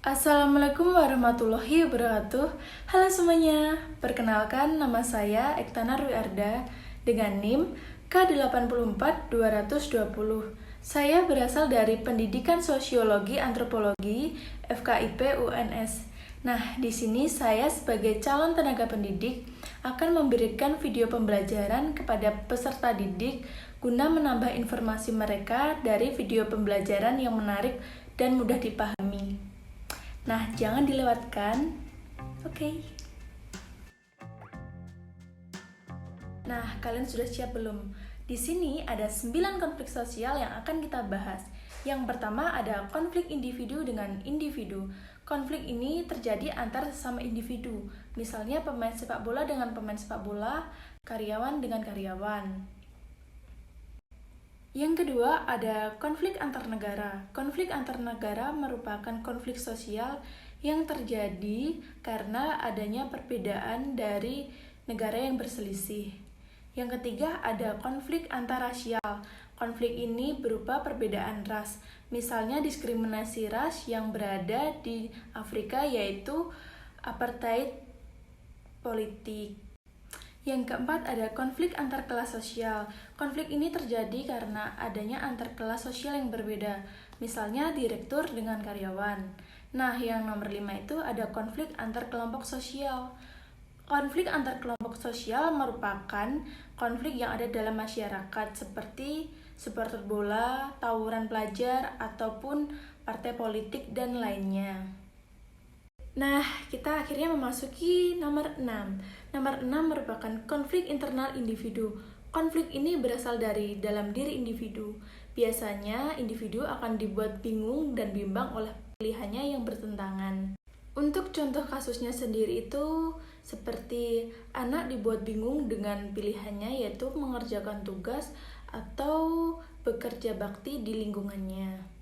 Assalamualaikum warahmatullahi wabarakatuh. Halo semuanya, perkenalkan nama saya Ektana Rwiarda dengan NIM K84220. Saya berasal dari Pendidikan Sosiologi Antropologi FKIP UNS. Nah, di sini saya sebagai calon tenaga pendidik akan memberikan video pembelajaran kepada peserta didik guna menambah informasi mereka dari video pembelajaran yang menarik dan mudah dipahami. Nah, jangan dilewatkan. Oke. Nah, kalian sudah siap belum? Di sini ada 9 konflik sosial yang akan kita bahas. Yang pertama ada konflik individu dengan individu. Konflik ini terjadi antar sesama individu. Misalnya pemain sepak bola dengan pemain sepak bola, karyawan dengan karyawan. Yang kedua, ada konflik antar negara. Konflik antar negara merupakan konflik sosial yang terjadi karena adanya perbedaan dari negara yang berselisih. Yang ketiga, ada konflik antarrasial. Konflik ini berupa perbedaan ras. Misalnya diskriminasi ras yang berada di Afrika, yaitu apartheid politik. Yang keempat ada konflik antar kelas sosial. Konflik ini terjadi karena adanya antar kelas sosial yang berbeda, misalnya direktur dengan karyawan. Nah, yang nomor 5 itu ada konflik antar kelompok sosial. Konflik antar kelompok sosial merupakan konflik yang ada dalam masyarakat seperti supporter bola, tawuran pelajar, ataupun partai politik dan lainnya. Nah, kita akhirnya memasuki nomor 6. Nomor 6 merupakan konflik internal individu. Konflik ini berasal dari dalam diri individu. Biasanya, individu akan dibuat bingung dan bimbang oleh pilihannya yang bertentangan. Untuk contoh kasusnya sendiri itu seperti anak dibuat bingung dengan pilihannya, yaitu mengerjakan tugas atau bekerja bakti di lingkungannya.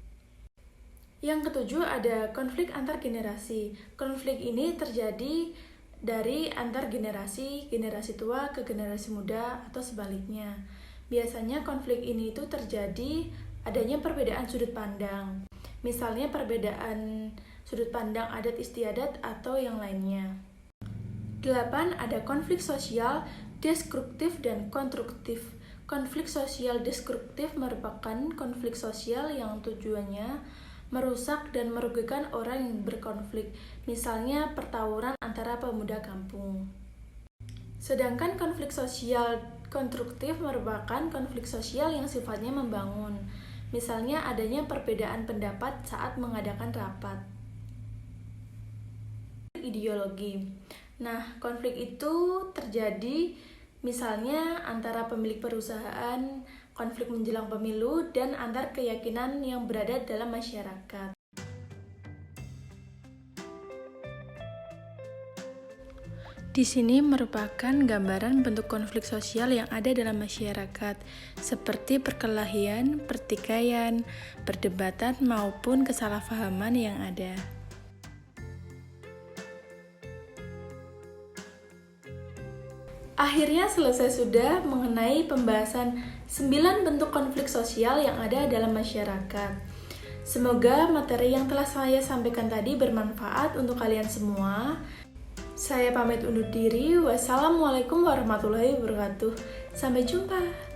Yang ketujuh ada konflik antar generasi. Konflik ini terjadi dari antar generasi tua ke generasi muda atau sebaliknya. Biasanya konflik ini itu terjadi adanya perbedaan sudut pandang. Misalnya perbedaan sudut pandang adat istiadat atau yang lainnya. 8. Ada konflik sosial destruktif dan konstruktif. Konflik sosial destruktif merupakan konflik sosial yang tujuannya merusak dan merugikan orang yang berkonflik, misalnya pertawuran antara pemuda kampung. Sedangkan konflik sosial konstruktif merupakan konflik sosial yang sifatnya membangun, misalnya adanya perbedaan pendapat saat mengadakan rapat. Ideologi. Nah, konflik itu terjadi misalnya antara pemilik perusahaan, konflik menjelang pemilu, dan antar keyakinan yang berada dalam masyarakat. Di sini merupakan gambaran bentuk konflik sosial yang ada dalam masyarakat, seperti perkelahian, pertikaian, perdebatan, maupun kesalahpahaman yang ada. Akhirnya selesai sudah mengenai pembahasan 9 bentuk konflik sosial yang ada dalam masyarakat. Semoga materi yang telah saya sampaikan tadi bermanfaat untuk kalian semua. Saya pamit undur diri. Wassalamualaikum warahmatullahi wabarakatuh. Sampai jumpa.